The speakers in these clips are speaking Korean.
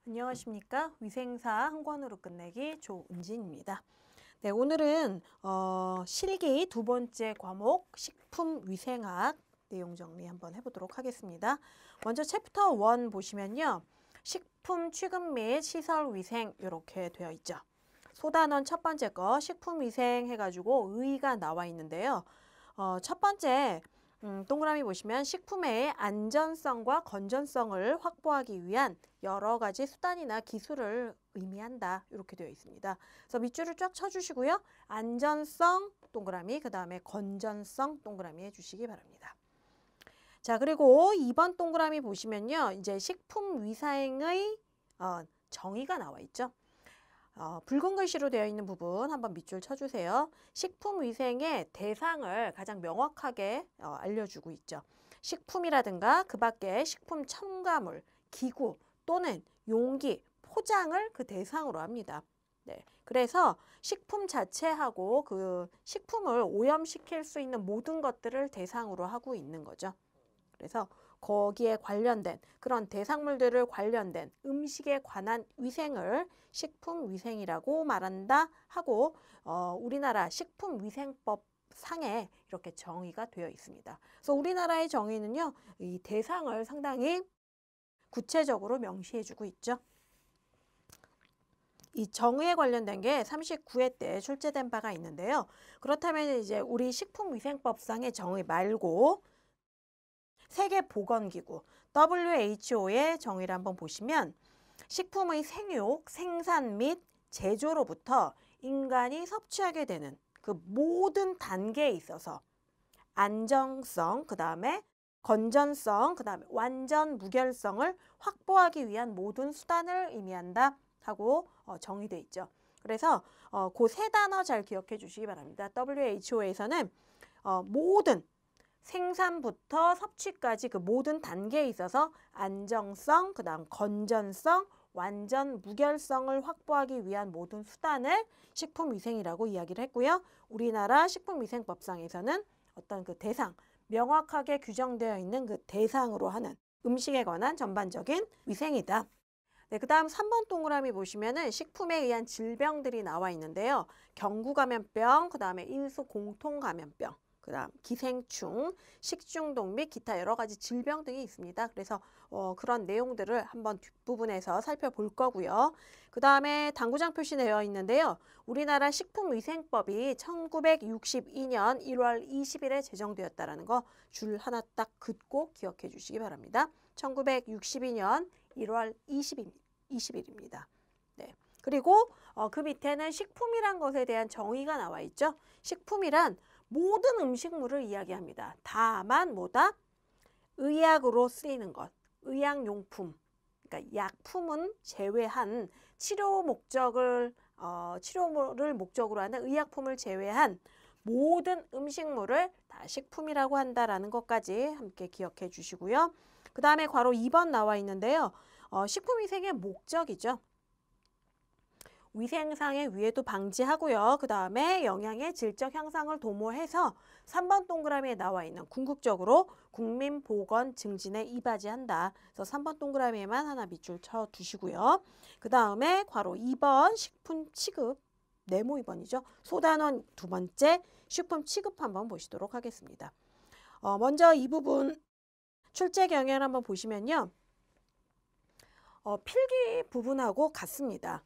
안녕하십니까. 위생사 한 권으로 끝내기 조은진입니다. 네, 오늘은 실기 두 번째 과목 식품위생학 내용 정리 한번 해보도록 하겠습니다. 먼저 챕터 1 보시면요. 식품 취급 및 시설위생 이렇게 되어 있죠. 소단원 첫 번째 거 식품위생 해가지고 의가 나와 있는데요. 첫 번째 동그라미 보시면 식품의 안전성과 건전성을 확보하기 위한 여러 가지 수단이나 기술을 의미한다. 이렇게 되어 있습니다. 그래서 밑줄을 쫙 쳐주시고요. 안전성 동그라미, 그 다음에 건전성 동그라미 해주시기 바랍니다. 자, 그리고 2번 동그라미 보시면요. 이제 식품위생의 정의가 나와 있죠. 붉은 글씨로 되어 있는 부분 한번 밑줄 쳐주세요. 식품위생의 대상을 가장 명확하게 알려주고 있죠. 식품이라든가 그 밖에 식품 첨가물, 기구 또는 용기, 포장을 그 대상으로 합니다. 네, 그래서 식품 자체하고 그 식품을 오염시킬 수 있는 모든 것들을 대상으로 하고 있는 거죠. 그래서 거기에 관련된 그런 대상물들을 관련된 음식에 관한 위생을 식품위생이라고 말한다 하고 우리나라 식품위생법 상에 이렇게 정의가 되어 있습니다. 그래서 우리나라의 정의는요, 이 대상을 상당히 구체적으로 명시해주고 있죠. 이 정의에 관련된 게 39회 때 출제된 바가 있는데요. 그렇다면 이제 우리 식품위생법상의 정의 말고 세계보건기구 WHO의 정의를 한번 보시면 식품의 생육, 생산 및 제조로부터 인간이 섭취하게 되는 그 모든 단계에 있어서 안정성, 그 다음에 건전성, 그 다음에 완전 무결성을 확보하기 위한 모든 수단을 의미한다 하고 정의되어 있죠. 그래서 그 세 단어 잘 기억해 주시기 바랍니다. WHO에서는 모든 생산부터 섭취까지 그 모든 단계에 있어서 안정성, 그 다음 건전성, 완전 무결성을 확보하기 위한 모든 수단을 식품위생이라고 이야기를 했고요. 우리나라 식품위생법상에서는 어떤 그 대상, 명확하게 규정되어 있는 그 대상으로 하는 음식에 관한 전반적인 위생이다. 네, 그 다음 3번 동그라미 보시면은 식품에 의한 질병들이 나와 있는데요. 경구감염병, 그 다음에 인수공통감염병, 그 다음 기생충, 식중독 및 기타 여러 가지 질병 등이 있습니다. 그래서 그런 내용들을 한번 뒷부분에서 살펴볼 거고요. 그 다음에 당구장 표시되어 있는데요. 우리나라 식품위생법이 1962년 1월 20일에 제정되었다는 거 줄 하나 딱 긋고 기억해 주시기 바랍니다. 1962년 1월 20일입니다. 네. 그리고 그 밑에는 식품이란 것에 대한 정의가 나와 있죠. 식품이란 모든 음식물을 이야기합니다. 다만 뭐다? 의약으로 쓰이는 것, 의약용품, 그러니까 약품은 제외한 치료를 목적으로 하는 의약품을 제외한 모든 음식물을 다 식품이라고 한다라는 것까지 함께 기억해 주시고요. 그 다음에 괄호 2번 나와 있는데요. 식품위생의 목적이죠. 위생상의 위해도 방지하고요. 그 다음에 영양의 질적 향상을 도모해서 3번 동그라미에 나와 있는 궁극적으로 국민 보건 증진에 이바지한다. 그래서 3번 동그라미에만 하나 밑줄 쳐 두시고요. 그 다음에 괄호 2번 식품 취급 네모 2번이죠. 소단원 두 번째 식품 취급 한번 보시도록 하겠습니다. 먼저 이 부분 출제 경향 한번 보시면요. 필기 부분하고 같습니다.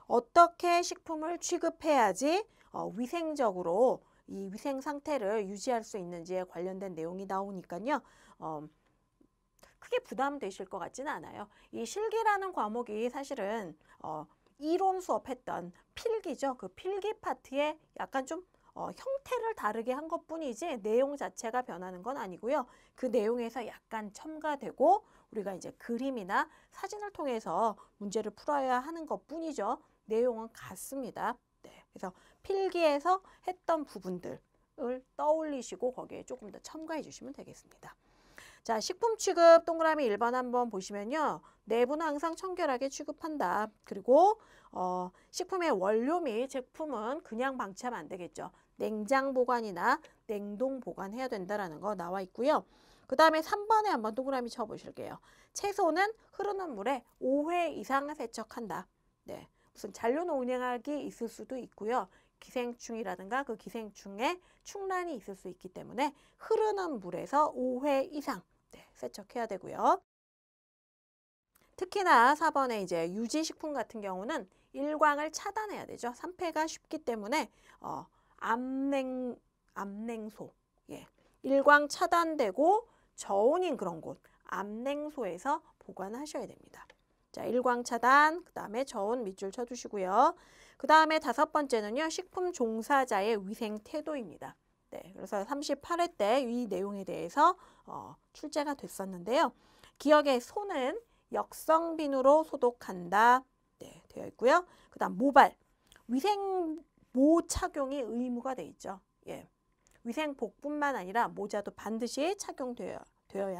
어떻게 식품을 취급해야지 위생적으로 이 위생 상태를 유지할 수 있는지에 관련된 내용이 나오니까요. 크게 부담되실 것 같지는 않아요. 이 실기라는 과목이 사실은 이론 수업했던 필기죠. 그 필기 파트에 약간 좀 형태를 다르게 한 것뿐이지 내용 자체가 변하는 건 아니고요. 그 내용에서 약간 첨가되고 우리가 이제 그림이나 사진을 통해서 문제를 풀어야 하는 것뿐이죠. 내용은 같습니다. 네, 그래서 필기에서 했던 부분들을 떠올리시고 거기에 조금 더 첨가해 주시면 되겠습니다. 자, 식품 취급 동그라미 1번 한번 보시면요. 내부는 항상 청결하게 취급한다. 그리고 식품의 원료 및 제품은 그냥 방치하면 안 되겠죠. 냉장 보관이나 냉동 보관해야 된다라는 거 나와 있고요. 그 다음에 3번에 한번 동그라미 쳐보실게요. 채소는 흐르는 물에 5회 이상 세척한다. 네, 무슨 잔류 농약이 있을 수도 있고요. 기생충이라든가 그 기생충에 충란이 있을 수 있기 때문에 흐르는 물에서 5회 이상 세척해야 되고요. 특히나 4번에 이제 유지식품 같은 경우는 일광을 차단해야 되죠. 산패가 쉽기 때문에 암냉소, 일광 차단되고 저온인 그런 곳, 암냉소에서 보관하셔야 됩니다. 자, 일광 차단, 그 다음에 저온 밑줄 쳐주시고요. 그 다음에 5번째는요, 식품 종사자의 위생 태도입니다. 네, 그래서 38회 때 이 내용에 대해서 출제가 됐었는데요. 기억의 손은 역성비누로 소독한다. 네, 되어 있고요. 그 다음 모발, 위생모 착용이 의무가 돼 있죠. 예, 위생복뿐만 아니라 모자도 반드시 착용되어야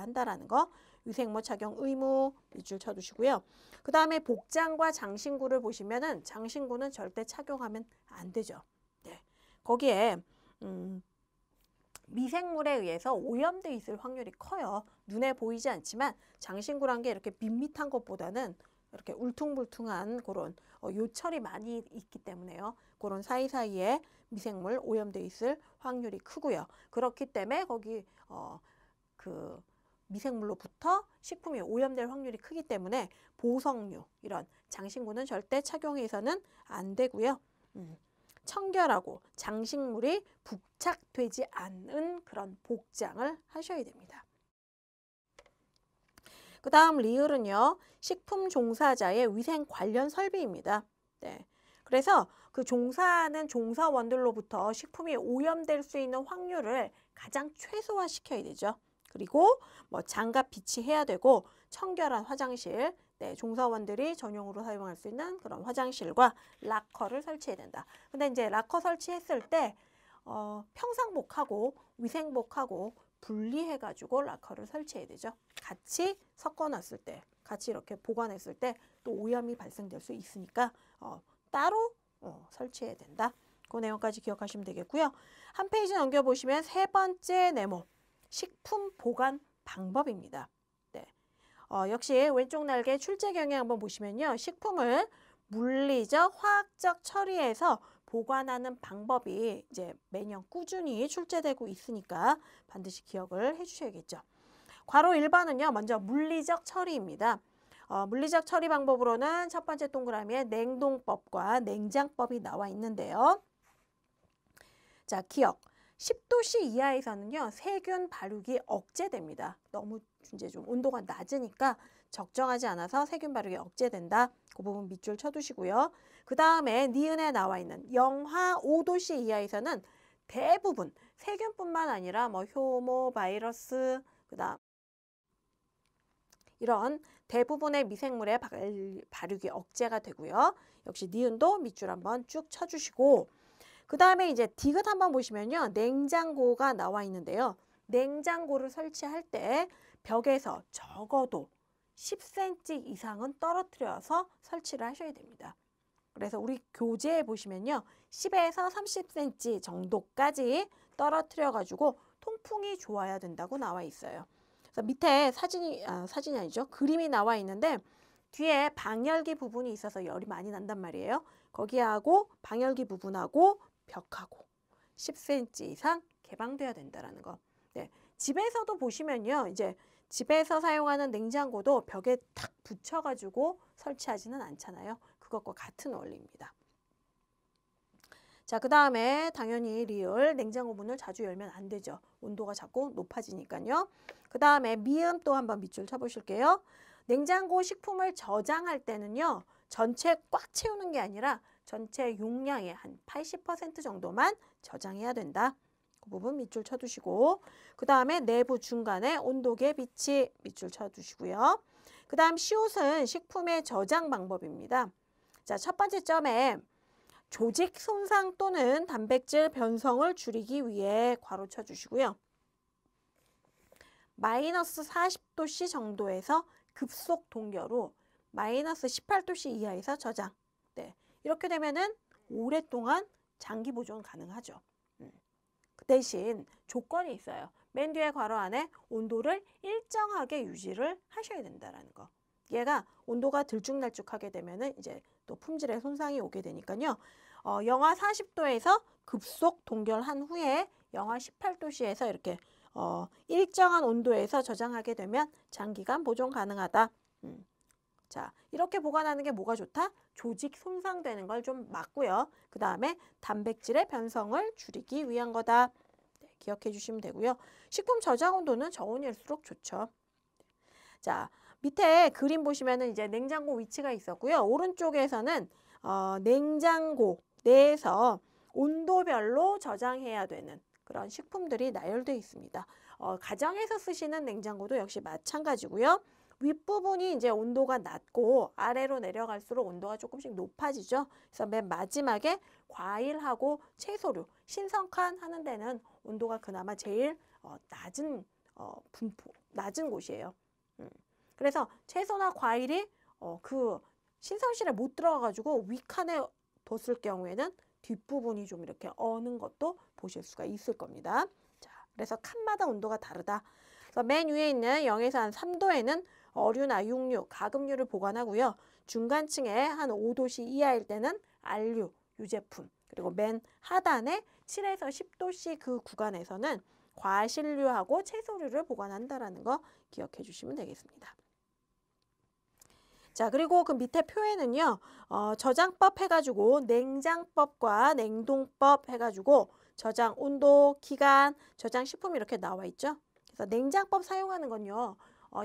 한다라는 거. 위생모 착용 의무 밑줄 쳐두시고요. 그 다음에 복장과 장신구를 보시면은 장신구는 절대 착용하면 안 되죠. 네, 거기에 미생물에 의해서 오염돼 있을 확률이 커요. 눈에 보이지 않지만 장신구란 게 이렇게 밋밋한 것보다는 이렇게 울퉁불퉁한 그런 요철이 많이 있기 때문에요. 그런 사이사이에 미생물 오염돼 있을 확률이 크고요. 그렇기 때문에 거기 그 미생물로부터 식품이 오염될 확률이 크기 때문에 보석류 이런 장신구는 절대 착용해서는 안 되고요. 청결하고 장식물이 부착되지 않은 그런 복장을 하셔야 됩니다. 그 다음 리을은요, 식품 종사자의 위생 관련 설비입니다. 네. 그래서 그 종사하는 종사원들로부터 식품이 오염될 수 있는 확률을 가장 최소화시켜야 되죠. 그리고 뭐 장갑 비치해야 되고 청결한 화장실, 종사원들이 전용으로 사용할 수 있는 그런 화장실과 락커를 설치해야 된다. 근데 이제 락커 설치했을 때 평상복하고 위생복하고 분리해가지고 락커를 설치해야 되죠. 같이 섞어놨을 때, 같이 이렇게 보관했을 때 또 오염이 발생될 수 있으니까 따로 설치해야 된다. 그 내용까지 기억하시면 되겠고요. 한 페이지 넘겨보시면 3번째 네모, 식품 보관 방법입니다. 네. 역시 왼쪽 날개 출제 경향 한번 보시면요. 식품을 물리적, 화학적 처리해서 보관하는 방법이 이제 매년 꾸준히 출제되고 있으니까 반드시 기억을 해주셔야겠죠. 괄호 1번은요. 먼저 물리적 처리입니다. 물리적 처리 방법으로는 첫 번째 동그라미에 냉동법과 냉장법이 나와 있는데요. 자, 기억. 10도씨 이하에서는요. 세균 발육이 억제됩니다. 너무 이제 좀 온도가 낮으니까 적정하지 않아서 세균 발육이 억제된다. 그 부분 밑줄 쳐두시고요. 그 다음에 니은에 나와 있는 영하 5도씨 이하에서는 대부분 세균뿐만 아니라 뭐 효모, 바이러스, 그다음 이런 대부분의 미생물의 발육이 억제가 되고요. 역시 니은도 밑줄 한번 쭉 쳐주시고 그 다음에 이제 디귿 한번 보시면요. 냉장고가 나와 있는데요. 냉장고를 설치할 때 벽에서 적어도 10cm 이상은 떨어뜨려서 설치를 하셔야 됩니다. 그래서 우리 교재에 보시면요. 10에서 30cm 정도까지 떨어뜨려 가지고 통풍이 좋아야 된다고 나와 있어요. 그래서 밑에 사진이 아니죠. 그림이 나와 있는데 뒤에 방열기 부분이 있어서 열이 많이 난단 말이에요. 거기하고 방열기 부분하고 벽하고 10cm 이상 개방돼야 된다라는 거. 네, 집에서도 보시면요. 이제 집에서 사용하는 냉장고도 벽에 탁 붙여가지고 설치하지는 않잖아요. 그것과 같은 원리입니다. 자, 그 다음에 당연히 리을 냉장고 문을 자주 열면 안 되죠. 온도가 자꾸 높아지니까요. 그 다음에 미음 또 한번 밑줄 쳐보실게요. 냉장고 식품을 저장할 때는요. 전체 꽉 채우는 게 아니라 전체 용량의 한 80% 정도만 저장해야 된다. 그 부분 밑줄 쳐두시고 그 다음에 내부 중간에 온도계 비치 밑줄 쳐두시고요. 그 다음 시옷은 식품의 저장 방법입니다. 자, 첫 번째 점에 조직 손상 또는 단백질 변성을 줄이기 위해 괄호 쳐주시고요. 마이너스 40도씨 정도에서 급속 동결후 마이너스 18도씨 이하에서 저장. 네, 이렇게 되면은 오랫동안 장기 보존 가능하죠. 그 대신 조건이 있어요. 맨 뒤에 괄호 안에 온도를 일정하게 유지를 하셔야 된다라는 거. 얘가 온도가 들쭉날쭉하게 되면은 이제 또 품질에 손상이 오게 되니까요. 영하 40도에서 급속 동결한 후에 영하 18도씨에서 이렇게 일정한 온도에서 저장하게 되면 장기간 보존 가능하다. 자, 이렇게 보관하는 게 뭐가 좋다? 조직 손상되는 걸 좀 막고요. 그 다음에 단백질의 변성을 줄이기 위한 거다. 네, 기억해 주시면 되고요. 식품 저장 온도는 저온일수록 좋죠. 자, 밑에 그림 보시면은 이제 냉장고 위치가 있었고요. 오른쪽에서는 냉장고 내에서 온도별로 저장해야 되는 그런 식품들이 나열되어 있습니다. 가정에서 쓰시는 냉장고도 역시 마찬가지고요. 윗부분이 이제 온도가 낮고 아래로 내려갈수록 온도가 조금씩 높아지죠. 그래서 맨 마지막에 과일하고 채소류, 신선칸 하는 데는 온도가 그나마 제일 낮은 곳이에요. 그래서 채소나 과일이 그 신선실에 못 들어가가지고 윗칸에 뒀을 경우에는 뒷부분이 좀 이렇게 어는 것도 보실 수가 있을 겁니다. 자, 그래서 칸마다 온도가 다르다. 그래서 맨 위에 있는 0에서 한 3도에는 어류나 육류, 가금류를 보관하고요. 중간층에 한 5도씨 이하일 때는 알류, 유제품, 그리고 맨 하단에 7에서 10도씨 그 구간에서는 과실류하고 채소류를 보관한다라는 거 기억해 주시면 되겠습니다. 자, 그리고 그 밑에 표에는요, 저장법 해가지고 냉장법과 냉동법 해가지고 저장 온도, 기간, 저장 식품 이렇게 나와 있죠. 그래서 냉장법 사용하는 건요,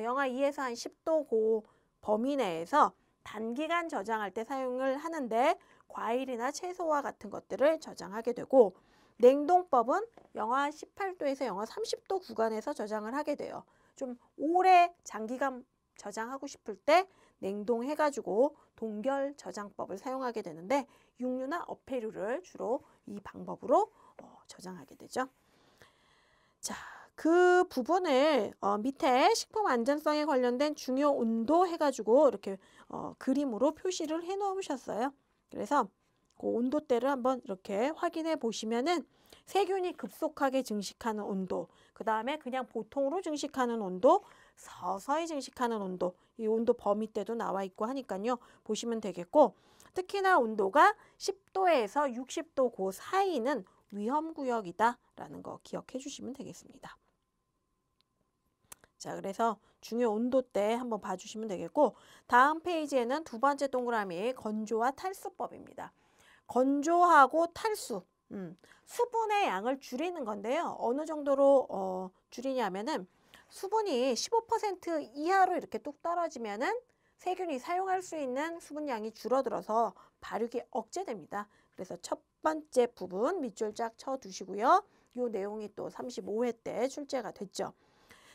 영하 2에서 한 10도 고 범위 내에서 단기간 저장할 때 사용을 하는데 과일이나 채소와 같은 것들을 저장하게 되고, 냉동법은 영하 18도에서 영하 30도 구간에서 저장을 하게 돼요. 좀 오래 장기간 저장하고 싶을 때 냉동해가지고 동결 저장법을 사용하게 되는데 육류나 어패류를 주로 이 방법으로 저장하게 되죠. 자, 그 부분을 밑에 식품 안전성에 관련된 중요 온도 해가지고 이렇게 그림으로 표시를 해 놓으셨어요. 그래서 그 온도대를 한번 이렇게 확인해 보시면은 세균이 급속하게 증식하는 온도, 그 다음에 그냥 보통으로 증식하는 온도, 서서히 증식하는 온도, 이 온도 범위대도 나와 있고 하니까요. 보시면 되겠고, 특히나 온도가 10도에서 60도 그 사이는 위험구역이다라는 거 기억해 주시면 되겠습니다. 자, 그래서 중요 온도대 한번 봐주시면 되겠고, 다음 페이지에는 두 번째 동그라미 건조와 탈수법입니다. 건조하고 탈수, 수분의 양을 줄이는 건데요. 어느 정도로 줄이냐면은 수분이 15% 이하로 이렇게 뚝 떨어지면은 세균이 사용할 수 있는 수분량이 줄어들어서 발육이 억제됩니다. 그래서 첫 번째 부분 밑줄 쫙 쳐두시고요. 이 내용이 또 35회 때 출제가 됐죠.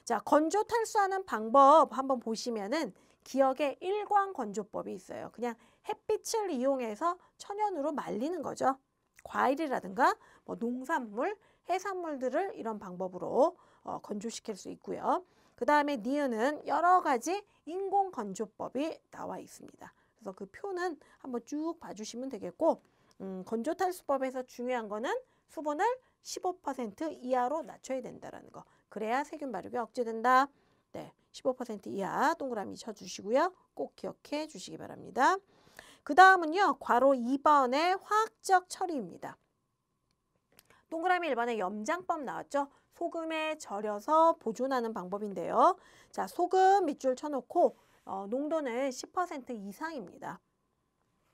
자, 건조 탈수하는 방법 한번 보시면은 기억에 일광 건조법이 있어요. 그냥 햇빛을 이용해서 천연으로 말리는 거죠. 과일이라든가 뭐 농산물, 해산물들을 이런 방법으로 건조시킬 수 있고요. 그 다음에 니은은 여러 가지 인공 건조법이 나와 있습니다. 그래서 그 표는 한번 쭉 봐주시면 되겠고, 건조 탈수법에서 중요한 거는 수분을 15% 이하로 낮춰야 된다는 거. 그래야 세균 발육이 억제된다. 네, 15% 이하 동그라미 쳐주시고요. 꼭 기억해 주시기 바랍니다. 그 다음은요, 괄호 2번의 화학적 처리입니다. 동그라미 1번에 염장법 나왔죠? 소금에 절여서 보존하는 방법인데요. 자, 소금 밑줄 쳐놓고 농도는 10% 이상입니다.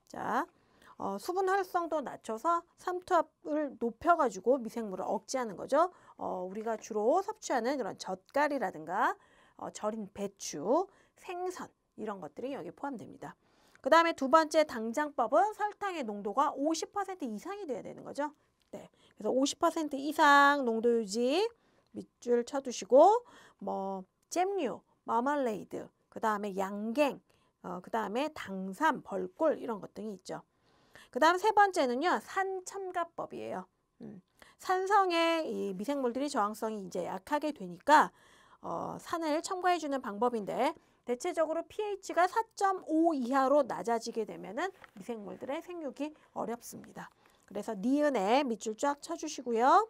자, 수분 활성도 낮춰서 삼투압을 높여가지고 미생물을 억제하는 거죠. 우리가 주로 섭취하는 그런 젓갈이라든가 절인 배추, 생선 이런 것들이 여기 포함됩니다. 그 다음에 두 번째 당장법은 설탕의 농도가 50% 이상이 돼야 되는 거죠. 네, 그래서 50% 이상 농도 유지 밑줄 쳐두시고 뭐 잼류, 마멀레이드, 그 다음에 양갱, 그 다음에 당삼, 벌꿀 이런 것 등이 있죠. 그 다음 세 번째는요, 산첨가법이에요. 산성에 이 미생물들이 저항성이 이제 약하게 되니까 산을 첨가해주는 방법인데 대체적으로 pH가 4.5 이하로 낮아지게 되면은 미생물들의 생육이 어렵습니다. 그래서 니은에 밑줄 쫙 쳐주시고요.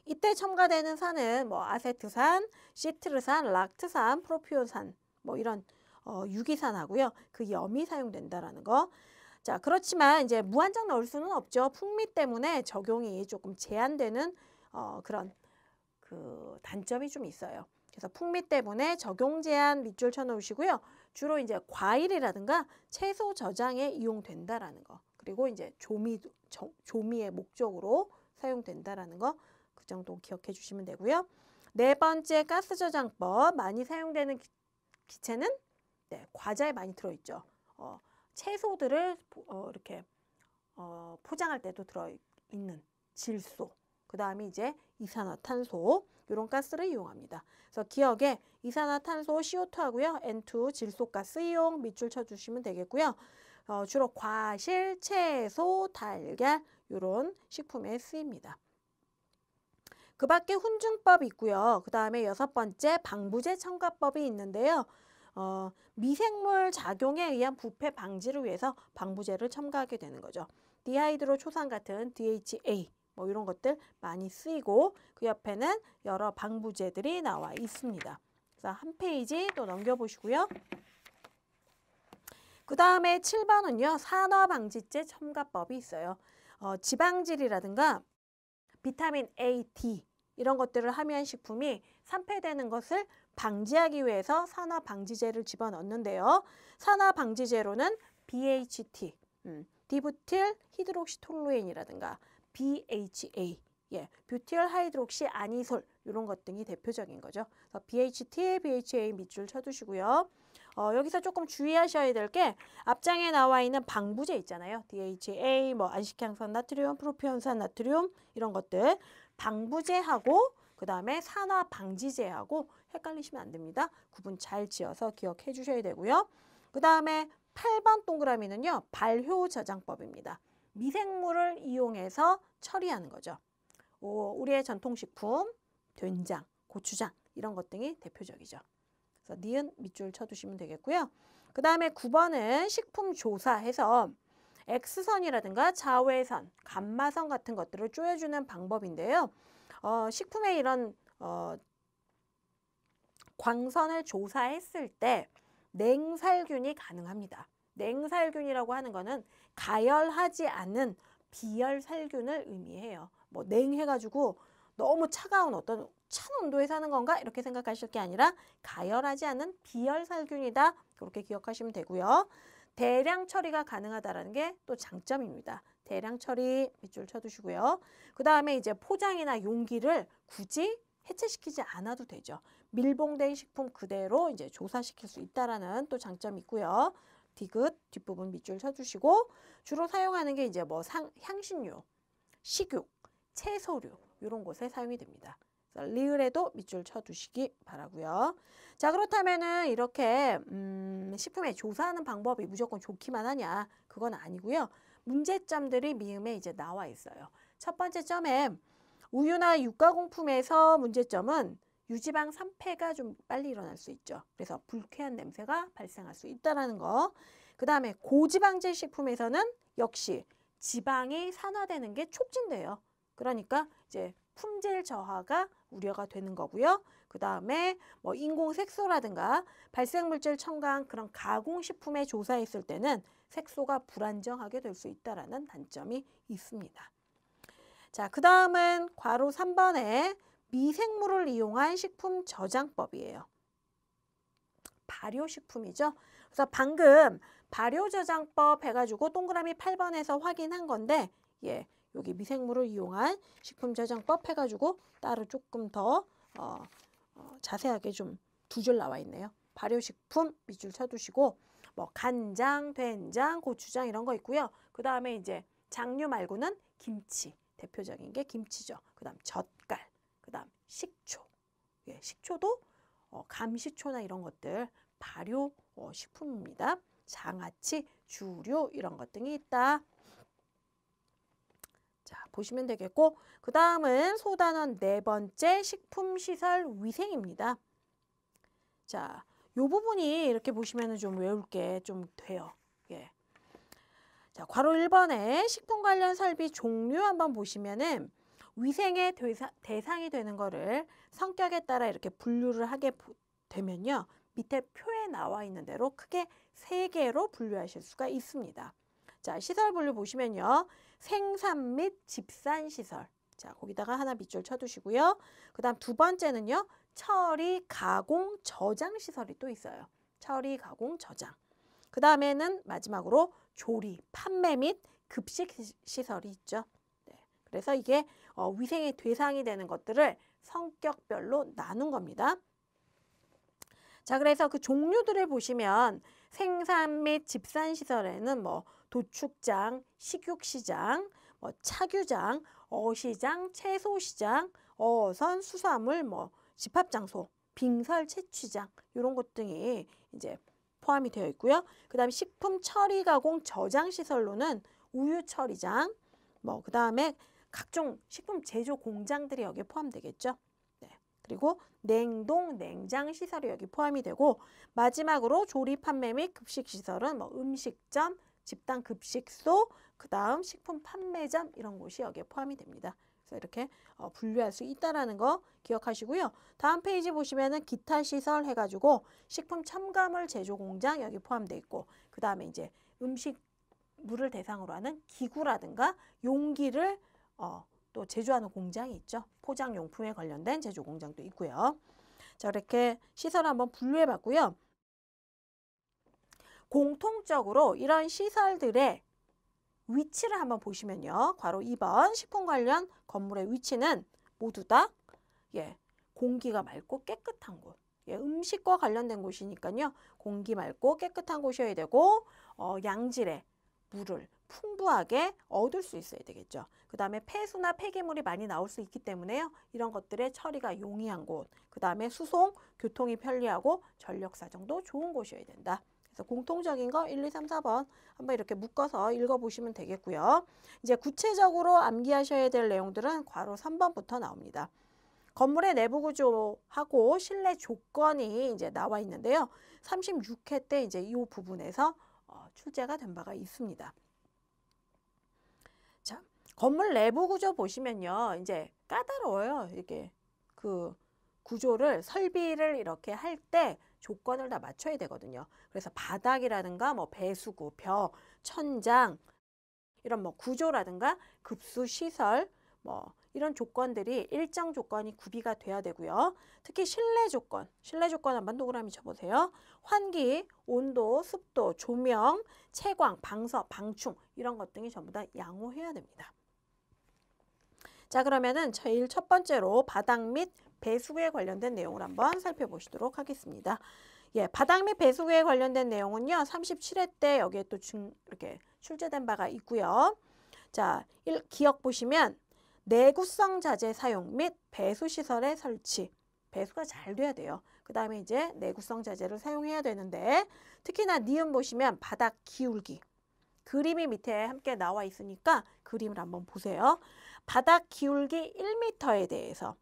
이때 첨가되는 산은 뭐 아세트산, 시트르산, 락트산, 프로피온산 뭐 이런 유기산하고요. 그 염이 사용된다라는 거. 자, 그렇지만 이제 무한정 넣을 수는 없죠. 풍미 때문에 적용이 조금 제한되는 그런 그 단점이 좀 있어요. 그래서 풍미 때문에 적용 제한 밑줄 쳐놓으시고요. 주로 이제 과일이라든가 채소 저장에 이용된다라는 거. 그리고 이제 조미의 목적으로 사용된다라는 거. 그 정도 기억해 주시면 되고요. 네 번째 가스 저장법 많이 사용되는 기체는 과자에 많이 들어있죠. 채소들을 이렇게 포장할 때도 들어있는 질소. 그 다음에 이제 이산화탄소 이런 가스를 이용합니다. 그래서 기억에 이산화탄소 CO2하고요. N2 질소가스 이용 밑줄 쳐주시면 되겠고요. 주로 과실, 채소, 달걀 이런 식품에 쓰입니다. 그 밖에 훈증법이 있고요. 그 다음에 6번째 방부제 첨가법이 있는데요. 미생물 작용에 의한 부패 방지를 위해서 방부제를 첨가하게 되는 거죠. 디하이드로 초산 같은 DHA 뭐 이런 것들 많이 쓰이고 그 옆에는 여러 방부제들이 나와 있습니다. 그래서 한 페이지 또 넘겨보시고요. 그 다음에 7번은요. 산화방지제 첨가법이 있어요. 지방질이라든가 비타민 A, D 이런 것들을 함유한 식품이 산패되는 것을 방지하기 위해서 산화방지제를 집어넣는데요. 산화방지제로는 BHT, 디부틸 히드록시톨루엔이라든가 BHA, 뷰틸 하이드록시 아니솔 이런 것 등이 대표적인 거죠. 그래서 BHT, BHA 밑줄 쳐두시고요. 여기서 조금 주의하셔야 될 게 앞장에 나와 있는 방부제 있잖아요. DHA, 뭐 안식향산 나트륨, 프로피온산 나트륨 이런 것들 방부제하고 그 다음에 산화방지제하고 헷갈리시면 안 됩니다. 구분 잘 지어서 기억해 주셔야 되고요. 그 다음에 8번 동그라미는요. 발효 저장법입니다. 미생물을 이용해서 처리하는 거죠. 우리의 전통식품, 된장, 고추장 이런 것 등이 대표적이죠. 그래서 니은 밑줄 쳐두시면 되겠고요. 그 다음에 9번은 식품 조사해서 X선이라든가 자외선, 감마선 같은 것들을 쪼여주는 방법인데요. 식품의 이런 광선을 조사했을 때 냉살균이 가능합니다. 냉살균이라고 하는 거는 가열하지 않은 비열살균을 의미해요. 뭐 냉해가지고 너무 차가운 어떤 찬 온도에 사는 건가 이렇게 생각하실 게 아니라 가열하지 않은 비열살균이다. 그렇게 기억하시면 되고요. 대량 처리가 가능하다는 게 또 장점입니다. 대량 처리 밑줄 쳐두시고요. 그 다음에 이제 포장이나 용기를 굳이 해체시키지 않아도 되죠. 밀봉된 식품 그대로 이제 조사시킬 수 있다라는 또 장점이 있고요. 디귿 뒷부분 밑줄 쳐주시고 주로 사용하는 게 이제 뭐 향신료, 식육, 채소류 이런 곳에 사용이 됩니다. 그래서 리을에도 밑줄 쳐두시기 바라고요. 자, 그렇다면은 이렇게 식품에 조사하는 방법이 무조건 좋기만 하냐? 그건 아니고요. 문제점들이 미음에 이제 나와 있어요. 첫 번째 점에 우유나 육가공품에서 문제점은 유지방 산패가 좀 빨리 일어날 수 있죠. 그래서 불쾌한 냄새가 발생할 수 있다는 거. 그 다음에 고지방제 식품에서는 역시 지방이 산화되는 게 촉진돼요. 그러니까 이제 품질 저하가 우려가 되는 거고요. 그 다음에 뭐 인공색소라든가 발생물질 첨가한 그런 가공식품에 조사했을 때는 색소가 불안정하게 될 수 있다는 단점이 있습니다. 자, 그 다음은 괄호 3번에 미생물을 이용한 식품 저장법이에요. 발효식품이죠. 그래서 방금 발효저장법 해가지고 동그라미 8번에서 확인한 건데 여기 미생물을 이용한 식품 저장법 해가지고 따로 조금 더 자세하게 좀 두 줄 나와 있네요. 발효식품 밑줄 쳐두시고 뭐 간장, 된장, 고추장 이런 거 있고요. 그 다음에 이제 장류 말고는 김치, 대표적인 게 김치죠. 그 다음 젓갈, 그 다음 식초. 식초도 감식초나 이런 것들 발효 식품입니다. 장아찌, 주류 이런 것 등이 있다. 자, 보시면 되겠고 그 다음은 소단원 네 번째 식품시설위생입니다. 자, 요 부분이 이렇게 보시면 좀 외울 게 좀 돼요. 자, 괄호 1번에 식품 관련 설비 종류 한번 보시면은 위생의 대상이 되는 거를 성격에 따라 이렇게 분류를 하게 되면요. 밑에 표에 나와 있는 대로 크게 3개로 분류하실 수가 있습니다. 자, 시설 분류 보시면요. 생산 및 집산 시설. 자, 거기다가 하나 밑줄 쳐두시고요. 그 다음 2번째는요. 처리, 가공, 저장 시설이 또 있어요. 처리, 가공, 저장. 그 다음에는 마지막으로 조리, 판매 및 급식 시설이 있죠. 네. 그래서 이게 위생의 대상이 되는 것들을 성격별로 나눈 겁니다. 자, 그래서 그 종류들을 보시면 생산 및 집산 시설에는 뭐 도축장, 식육시장, 뭐 차규장, 어시장, 채소시장, 어선, 수산물, 뭐 집합장소, 빙설 채취장 이런 것 등이 이제 포함이 되어 있고요. 그다음에 식품 처리 가공 저장 시설로는 우유 처리장, 뭐 그다음에 각종 식품 제조 공장들이 여기에 포함되겠죠. 네. 그리고 냉동, 냉장 시설이 여기 포함이 되고 마지막으로 조리 판매 및 급식 시설은 뭐 음식점, 집단 급식소, 그다음 식품 판매점 이런 곳이 여기에 포함이 됩니다. 그래서 이렇게 분류할 수 있다라는 거 기억하시고요. 다음 페이지 보시면은 기타 시설 해가지고 식품 첨가물 제조 공장 여기 포함되어 있고 그 다음에 이제 음식물을 대상으로 하는 기구라든가 용기를 또 제조하는 공장이 있죠. 포장용품에 관련된 제조 공장도 있고요. 자, 이렇게 시설을 한번 분류해 봤고요. 공통적으로 이런 시설들의 위치를 한번 보시면요. 괄호 2번 식품 관련 건물의 위치는 모두 다 공기가 맑고 깨끗한 곳. 음식과 관련된 곳이니까요. 공기 맑고 깨끗한 곳이어야 되고 양질의 물을 풍부하게 얻을 수 있어야 되겠죠. 그 다음에 폐수나 폐기물이 많이 나올 수 있기 때문에요. 이런 것들의 처리가 용이한 곳. 그 다음에 수송, 교통이 편리하고 전력 사정도 좋은 곳이어야 된다. 그래서 공통적인 거 1, 2, 3, 4번 한번 이렇게 묶어서 읽어보시면 되겠고요. 이제 구체적으로 암기하셔야 될 내용들은 괄호 3번부터 나옵니다. 건물의 내부 구조하고 실내 조건이 이제 나와 있는데요. 36회 때 이제 이 부분에서 출제가 된 바가 있습니다. 자, 건물 내부 구조 보시면요. 이제 까다로워요. 이게 그 구조를 설비를 이렇게 할 때 조건을 다 맞춰야 되거든요. 그래서 바닥이라든가 뭐 배수구, 벼, 천장 이런 뭐 구조라든가 급수 시설 뭐 이런 조건들이 일정 조건이 구비가 돼야 되고요. 특히 실내 조건 한번 동그라미 쳐보세요. 환기, 온도, 습도, 조명, 채광, 방서, 방충 이런 것 등이 전부 다 양호해야 됩니다. 자, 그러면은 제일 첫 번째로 바닥 및 배수구에 관련된 내용을 한번 살펴보시도록 하겠습니다. 바닥 및 배수구에 관련된 내용은요. 37회 때 여기에 또 이렇게 출제된 바가 있고요. 자, 기억 보시면 내구성 자재 사용 및 배수시설의 설치. 배수가 잘 돼야 돼요. 그 다음에 이제 내구성 자재를 사용해야 되는데 특히나 니은 보시면 바닥 기울기. 그림이 밑에 함께 나와 있으니까 그림을 한번 보세요. 바닥 기울기 1m에 대해서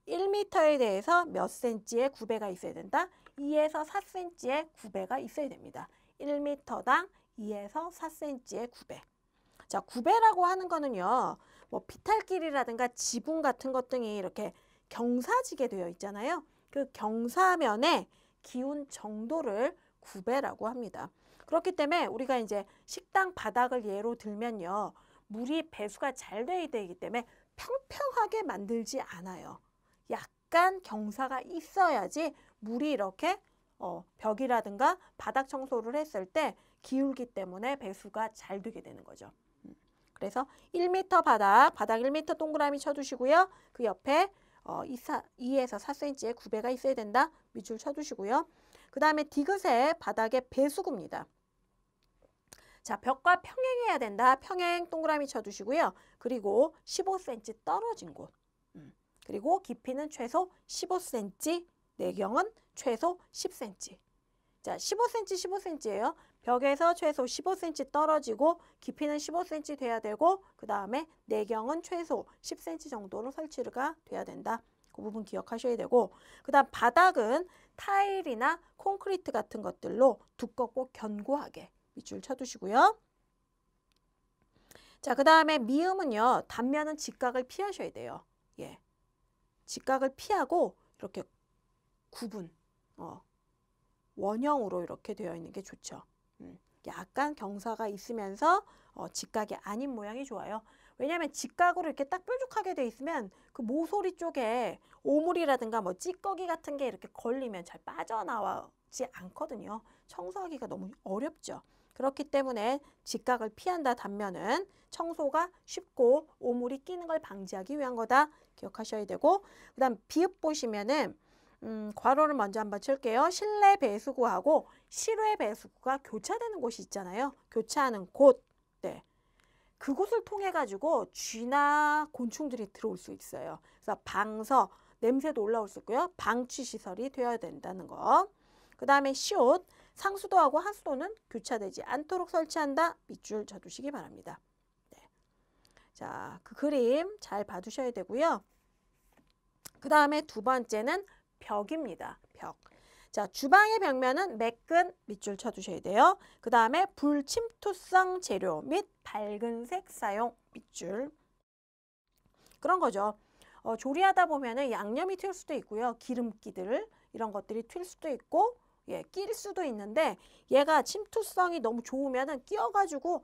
1m에 대해서 몇 cm의 구배가 있어야 된다? 2에서 4cm의 구배가 있어야 됩니다. 1m당 2에서 4cm의 구배. 자, 구배라고 하는 거는요. 뭐 비탈길이라든가 지붕 같은 것 등이 이렇게 경사지게 되어 있잖아요. 그 경사면의 기운 정도를 구배라고 합니다. 그렇기 때문에 우리가 이제 식당 바닥을 예로 들면요. 물이 배수가 잘 돼야 되기 때문에 평평하게 만들지 않아요. 약간 경사가 있어야지 물이 이렇게 벽이라든가 바닥 청소를 했을 때 기울기 때문에 배수가 잘 되게 되는 거죠. 그래서 1m 바닥 1m 동그라미 쳐두시고요. 그 옆에 2에서 4cm의 구배가 있어야 된다. 밑줄 쳐두시고요. 그 다음에 디귿의 바닥의 배수구입니다. 자, 벽과 평행해야 된다. 평행 동그라미 쳐두시고요. 그리고 15cm 떨어진 곳. 그리고 깊이는 최소 15cm, 내경은 최소 10cm. 자, 15cm, 15cm예요. 벽에서 최소 15cm 떨어지고 깊이는 15cm 돼야 되고 그 다음에 내경은 최소 10cm 정도로 설치가 돼야 된다. 그 부분 기억하셔야 되고 그 다음 바닥은 타일이나 콘크리트 같은 것들로 두껍고 견고하게 밑줄 쳐두시고요. 자, 그 다음에 미음은요. 단면은 직각을 피하셔야 돼요. 예, 직각을 피하고 이렇게 구분, 원형으로 이렇게 되어 있는 게 좋죠. 약간 경사가 있으면서 직각이 아닌 모양이 좋아요. 왜냐하면 직각으로 이렇게 딱 뾰족하게 돼 있으면 그 모서리 쪽에 오물이라든가 뭐 찌꺼기 같은 게 이렇게 걸리면 잘 빠져나오지 않거든요. 청소하기가 너무 어렵죠. 그렇기 때문에 직각을 피한다 단면은 청소가 쉽고 오물이 끼는 걸 방지하기 위한 거다. 기억하셔야 되고, 그 다음 비읍 보시면은 괄호를 먼저 한번 칠게요. 실내 배수구하고 실외 배수구가 교차되는 곳이 있잖아요. 교차하는 곳. 네. 그곳을 통해 가지고 쥐나 곤충들이 들어올 수 있어요. 그래서 방서, 냄새도 올라올 수 있고요. 방치 시설이 되어야 된다는 거. 그 다음에 시옷, 상수도하고 하수도는 교차되지 않도록 설치한다. 밑줄 쳐두시기 바랍니다. 네. 자, 그 그림 잘 봐두셔야 되고요. 그 다음에 두 번째는 벽입니다. 벽. 자, 주방의 벽면은 매끈 밑줄 쳐두셔야 돼요. 그 다음에 불침투성 재료 및 밝은 색 사용 밑줄. 그런 거죠. 조리하다 보면은 양념이 튈 수도 있고요. 기름기들 이런 것들이 튈 수도 있고, 예, 낄 수도 있는데 얘가 침투성이 너무 좋으면은 끼어가지고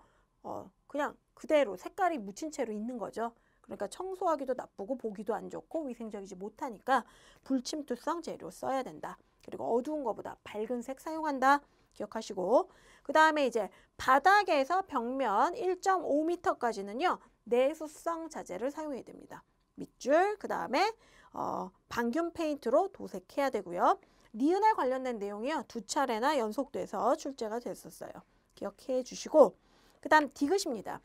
그냥 그대로 색깔이 묻힌 채로 있는 거죠. 그러니까 청소하기도 나쁘고 보기도 안 좋고 위생적이지 못하니까 불침투성 재료 써야 된다. 그리고 어두운 것보다 밝은 색 사용한다. 기억하시고, 그 다음에 이제 바닥에서 벽면 1.5m까지는요. 내수성 자재를 사용해야 됩니다. 밑줄, 그 다음에 방균 페인트로 도색해야 되고요. 니은에 관련된 내용이요. 2차례나 연속돼서 출제가 됐었어요. 기억해 주시고, 그 다음 디귿입니다.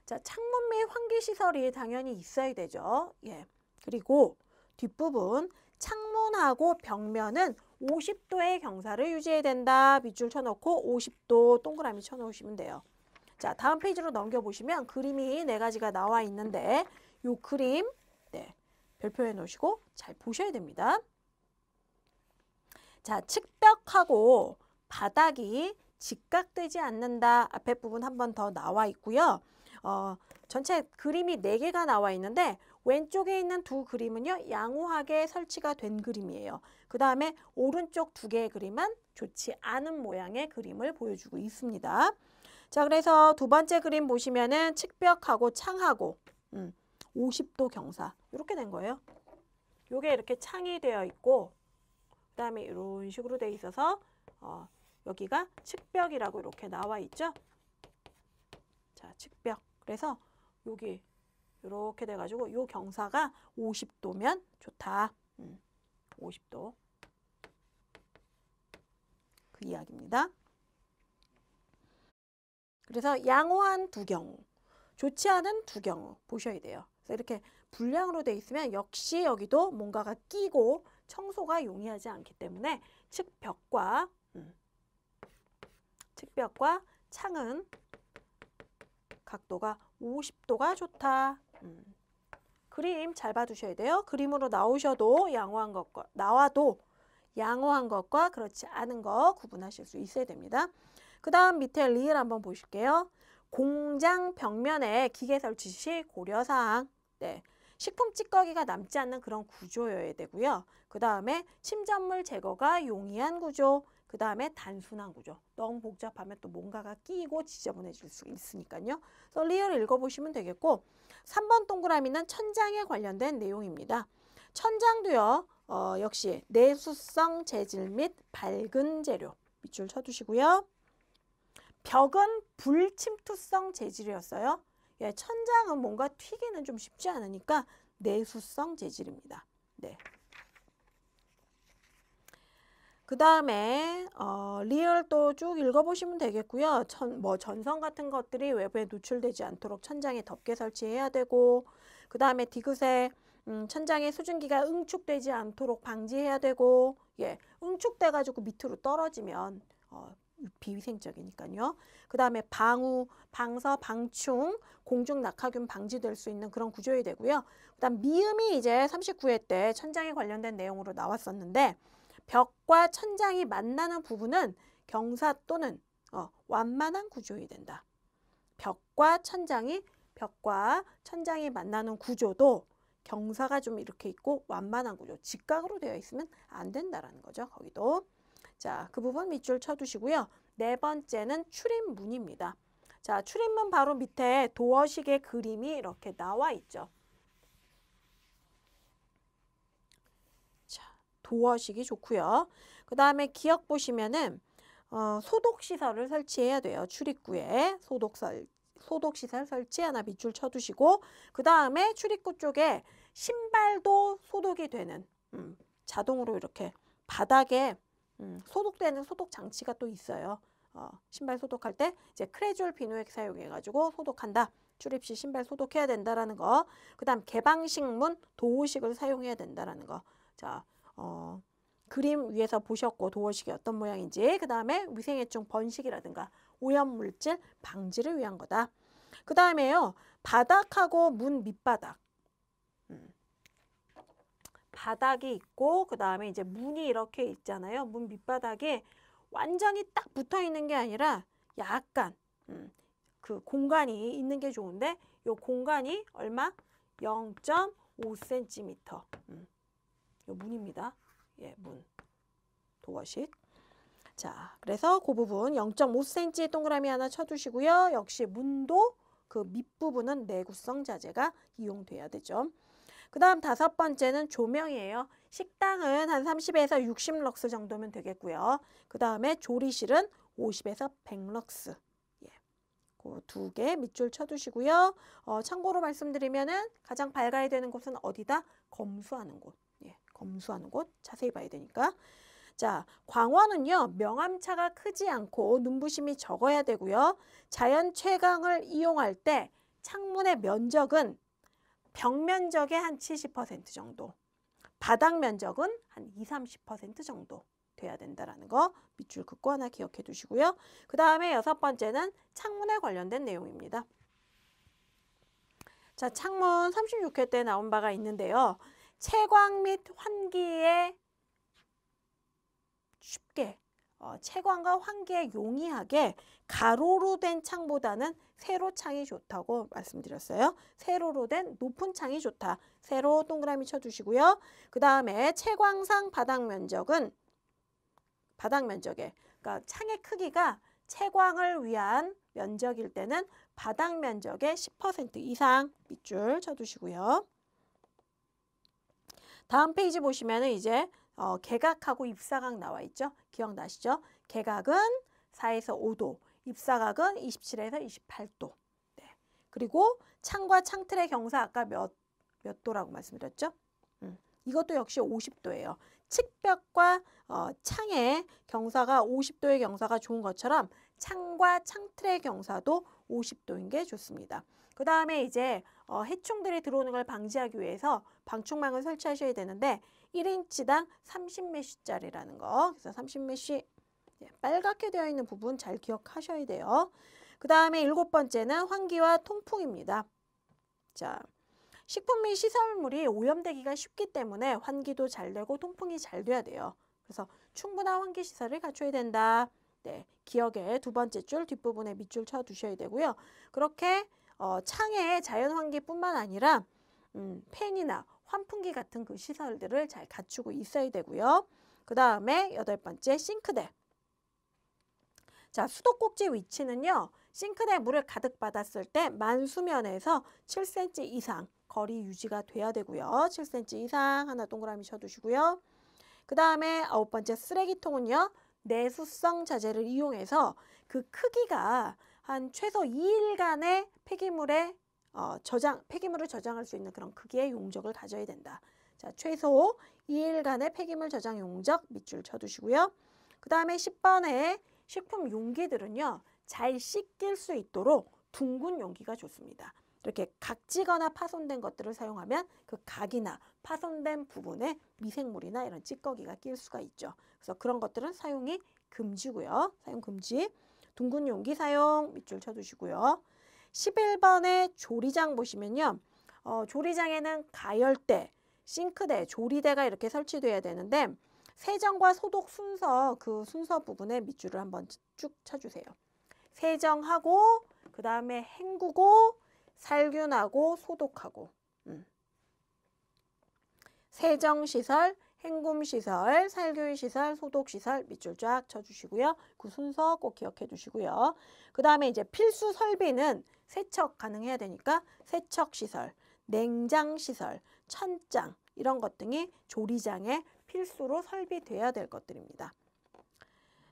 자, 창문 및 환기시설이 당연히 있어야 되죠. 예. 그리고 뒷부분 창문하고 벽면은 50도의 경사를 유지해야 된다. 밑줄 쳐놓고 50도 동그라미 쳐놓으시면 돼요. 자, 다음 페이지로 넘겨보시면 그림이 4가지가 나와 있는데 요 그림 네, 별표해 놓으시고 잘 보셔야 됩니다. 자, 측벽하고 바닥이 직각되지 않는다. 앞에 부분 한 번 더 나와 있고요. 전체 그림이 4개가 나와 있는데 왼쪽에 있는 2 그림은요. 양호하게 설치가 된 그림이에요. 그 다음에 오른쪽 2개의 그림은 좋지 않은 모양의 그림을 보여주고 있습니다. 자, 그래서 두 번째 그림 보시면은 측벽하고 창하고 50도 경사 이렇게 된 거예요. 요게 이렇게 창이 되어 있고 그 다음에 이런 식으로 되어 있어서 여기가 측벽이라고 이렇게 나와 있죠. 자, 측벽. 그래서 여기 이렇게 돼가지고 요 경사가 50도면 좋다. 50도. 그 이야기입니다. 그래서 양호한 두 경우, 좋지 않은 두 경우 보셔야 돼요. 그래서 이렇게 불량으로 돼 있으면 역시 여기도 뭔가가 끼고 청소가 용이하지 않기 때문에 측벽과 창은 각도가 50도가 좋다. 그림 잘 봐두셔야 돼요. 그림으로 나오셔도 양호한 것과 나와도 양호한 것과 그렇지 않은 거 구분하실 수 있어야 됩니다. 그 다음 밑에 리을 한번 보실게요. 공장 벽면에 기계 설치 시 고려사항. 네, 식품 찌꺼기가 남지 않는 그런 구조여야 되고요. 그 다음에 침전물 제거가 용이한 구조. 그 다음에 단순한 구조. 너무 복잡하면 또 뭔가가 끼고 지저분해질 수 있으니까요. 그래서 리을 읽어보시면 되겠고 3번 동그라미는 천장에 관련된 내용입니다. 천장도요. 역시 내수성 재질 및 밝은 재료. 밑줄 쳐두시고요. 벽은 불침투성 재질이었어요. 예, 천장은 뭔가 튀기는 좀 쉽지 않으니까 내수성 재질입니다. 네. 그 다음에 리을 또 쭉 읽어보시면 되겠고요. 전선 같은 것들이 외부에 노출되지 않도록 천장에 덮개 설치해야 되고 그 다음에 디귿에 천장에 수증기가 응축되지 않도록 방지해야 되고 예, 응축돼가지고 밑으로 떨어지면 비위생적이니까요. 그 다음에 방우, 방서, 방충, 공중 낙하균 방지될 수 있는 그런 구조이 되고요. 그 다음 미음이 이제 39회 때 천장에 관련된 내용으로 나왔었는데 벽과 천장이 만나는 부분은 경사 또는 완만한 구조이 된다. 벽과 천장이 만나는 구조도 경사가 좀 이렇게 있고 완만한 구조, 직각으로 되어 있으면 안 된다라는 거죠. 거기도. 자, 그 부분 밑줄 쳐두시고요. 네 번째는 출입문입니다. 자, 출입문 바로 밑에 도어식의 그림이 이렇게 나와 있죠. 자, 도어식이 좋고요. 그 다음에 기억 보시면은 소독시설을 설치해야 돼요. 출입구에 소독시설 설치 하나 밑줄 쳐두시고, 그 다음에 출입구 쪽에 신발도 소독이 되는 자동으로 이렇게 바닥에 소독되는 소독 장치가 또 있어요. 신발 소독할 때 이제 크레졸 비누액 사용해가지고 소독한다. 출입 시 신발 소독해야 된다라는 거. 그 다음 개방식 문 도어식을 사용해야 된다라는 거. 자, 그림 위에서 보셨고 도어식이 어떤 모양인지, 그 다음에 위생해충 번식이라든가 오염물질 방지를 위한 거다. 그 다음에요, 바닥하고 문 밑바닥. 바닥이 있고, 그 다음에 이제 문이 이렇게 있잖아요. 문 밑바닥에 완전히 딱 붙어 있는 게 아니라 약간 그 공간이 있는 게 좋은데, 요 공간이 얼마? 0.5cm. 요 문입니다. 예, 문. 도어식. 자, 그래서 그 부분 0.5cm 동그라미 하나 쳐두시고요. 역시 문도 그 밑부분은 내구성 자재가 이용돼야 되죠. 그 다음 다섯 번째는 조명이에요. 식당은 한 30에서 60럭스 정도면 되겠고요. 그 다음에 조리실은 50에서 100럭스. 예. 그 두 개 밑줄 쳐두시고요. 참고로 말씀드리면은 가장 밝아야 되는 곳은 어디다? 검수하는 곳. 예. 검수하는 곳 자세히 봐야 되니까. 자, 광원은요, 명암차가 크지 않고 눈부심이 적어야 되고요. 자연 채광을 이용할 때 창문의 면적은 벽 면적의 한 70% 정도, 바닥 면적은 한 20-30% 정도 돼야 된다라는 거 밑줄 긋고 하나 기억해 두시고요. 그 다음에 여섯 번째는 창문에 관련된 내용입니다. 자, 창문 36회 때 나온 바가 있는데요. 채광 및 환기에 쉽게 채광과 환기에 용이하게 가로로 된 창보다는 세로 창이 좋다고 말씀드렸어요. 세로로 된 높은 창이 좋다. 세로 동그라미 쳐주시고요. 그 다음에 채광상 바닥 면적에, 그러니까 창의 크기가 채광을 위한 면적일 때는 바닥 면적의 10% 이상 밑줄 쳐두시고요. 다음 페이지 보시면은 이제 개각하고 입사각 나와 있죠. 기억나시죠? 개각은 4에서 5도, 입사각은 27에서 28도. 네. 그리고 창과 창틀의 경사 아까 몇 도라고 말씀드렸죠? 이것도 역시 50도예요. 측벽과 창의 경사가 50도의 경사가 좋은 것처럼 창과 창틀의 경사도 50도인 게 좋습니다. 그 다음에 이제 해충들이 들어오는 걸 방지하기 위해서 방충망을 설치하셔야 되는데 1인치당 30메쉬짜리라는 거. 그래서 30메쉬 빨갛게 되어 있는 부분 잘 기억하셔야 돼요. 그 다음에 일곱 번째는 환기와 통풍입니다. 자, 식품 및 시설물이 오염되기가 쉽기 때문에 환기도 잘 되고 통풍이 잘 돼야 돼요. 그래서 충분한 환기 시설을 갖춰야 된다. 네, 기억에 두 번째 줄 뒷부분에 밑줄 쳐두셔야 되고요. 그렇게 창의 자연 환기뿐만 아니라 팬이나 환풍기 같은 그 시설들을 잘 갖추고 있어야 되고요. 그 다음에 여덟 번째 싱크대. 자, 수도꼭지 위치는요. 싱크대 물을 가득 받았을 때 만수면에서 7cm 이상 거리 유지가 돼야 되고요. 7cm 이상 하나 동그라미 쳐두시고요. 그 다음에 아홉 번째 쓰레기통은요. 내수성 자재를 이용해서 그 크기가 한 최소 2일간의 폐기물을 저장할 수 있는 그런 크기의 용적을 가져야 된다. 자, 최소 2일간의 폐기물 저장 용적 밑줄 쳐두시고요. 그 다음에 10번에 식품 용기들은요. 잘 씻길 수 있도록 둥근 용기가 좋습니다. 이렇게 각지거나 파손된 것들을 사용하면 그 각이나 파손된 부분에 미생물이나 이런 찌꺼기가 낄 수가 있죠. 그래서 그런 것들은 사용이 금지고요. 사용 금지. 둥근 용기 사용 밑줄 쳐두시고요. 11번의 조리장 보시면요. 조리장에는 가열대, 싱크대, 조리대가 이렇게 설치돼야 되는데 세정과 소독 순서, 그 순서 부분에 밑줄을 한번 쭉 쳐주세요. 세정하고 그 그 다음에 헹구고 살균하고 소독하고 세정시설, 헹굼시설, 살균시설, 소독시설 밑줄 쫙 쳐주시고요. 그 순서 꼭 기억해 두시고요. 그 다음에 이제 필수 설비는 세척 가능해야 되니까 세척시설, 냉장시설, 천장 이런 것 등이 조리장에 필수로 설비돼야 될 것들입니다.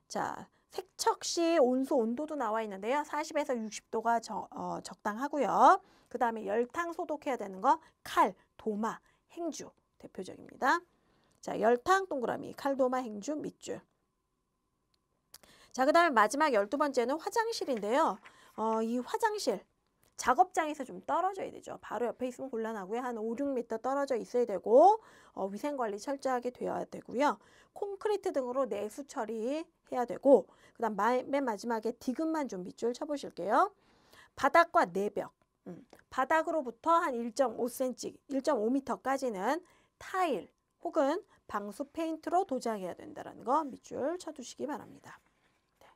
자, 세척 시 온도도 나와 있는데요. 40에서 60도가 적당하고요. 그 다음에 열탕 소독해야 되는 거 칼, 도마, 행주 대표적입니다. 자, 열탕 동그라미, 칼, 도마, 행주 밑줄. 자, 그 다음에 마지막 12번째는 화장실인데요. 이 화장실 작업장에서 좀 떨어져야 되죠. 바로 옆에 있으면 곤란하고요. 한 5, 6m 떨어져 있어야 되고 위생관리 철저하게 되어야 되고요. 콘크리트 등으로 내수 처리해야 되고 그 다음 맨 마지막에 디귿만 좀 밑줄 쳐보실게요. 바닥과 내벽, 바닥으로부터 한 1.5cm, 1.5m까지는 타일 혹은 방수 페인트로 도장해야 된다는 거 밑줄 쳐두시기 바랍니다. 네.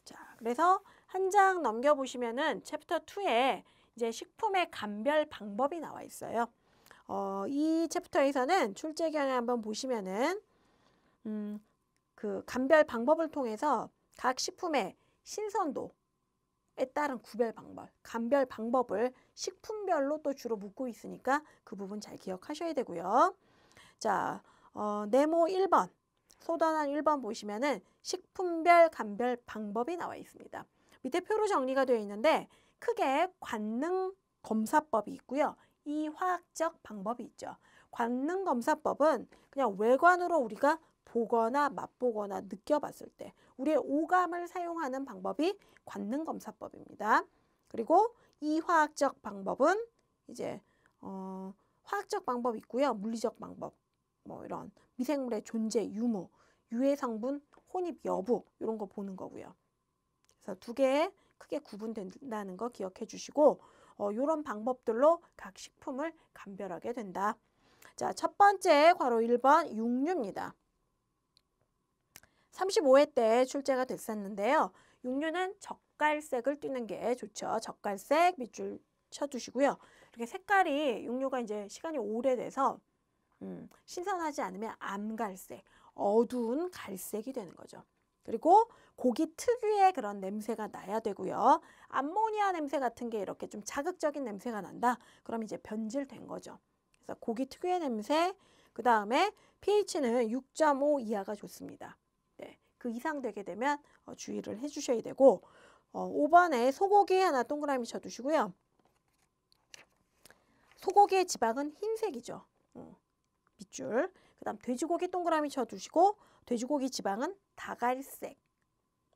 자, 그래서 한 장 넘겨보시면은 챕터 2에 이제 식품의 감별 방법이 나와 있어요. 이 챕터에서는 출제 경향 한번 보시면은 그 감별 방법을 통해서 각 식품의 신선도에 따른 구별 방법, 감별 방법을 식품별로 또 주로 묻고 있으니까 그 부분 잘 기억하셔야 되고요. 자, 네모 1번, 소단원 1번 보시면은 식품별 감별 방법이 나와 있습니다. 밑에 표로 정리가 되어 있는데 크게 관능 검사법이 있고요. 이화학적 방법이 있죠. 관능 검사법은 그냥 외관으로 우리가 보거나 맛보거나 느껴봤을 때 우리의 오감을 사용하는 방법이 관능 검사법입니다. 그리고 이화학적 방법은 이제 화학적 방법이 있고요. 물리적 방법, 뭐 이런 미생물의 존재, 유무, 유해 성분, 혼입 여부 이런 거 보는 거고요. 그래서 두 개 크게 구분된다는 거 기억해 주시고 이런 방법들로 각 식품을 감별하게 된다. 자, 첫 번째 괄호 1번 육류입니다. 35회 때 출제가 됐었는데요. 육류는 젓갈색을 띠는 게 좋죠. 젓갈색 밑줄 쳐두시고요. 이렇게 색깔이 육류가 이제 시간이 오래돼서 신선하지 않으면 암갈색, 어두운 갈색이 되는 거죠. 그리고 고기 특유의 그런 냄새가 나야 되고요. 암모니아 냄새 같은 게 이렇게 좀 자극적인 냄새가 난다. 그럼 이제 변질된 거죠. 그래서 고기 특유의 냄새, 그 다음에 pH는 6.5 이하가 좋습니다. 네, 그 이상 되게 되면 주의를 해주셔야 되고 5번에 소고기 하나 동그라미 쳐두시고요. 소고기의 지방은 흰색이죠. 밑줄. 그 다음 돼지고기 동그라미 쳐두시고 돼지고기 지방은 다갈색.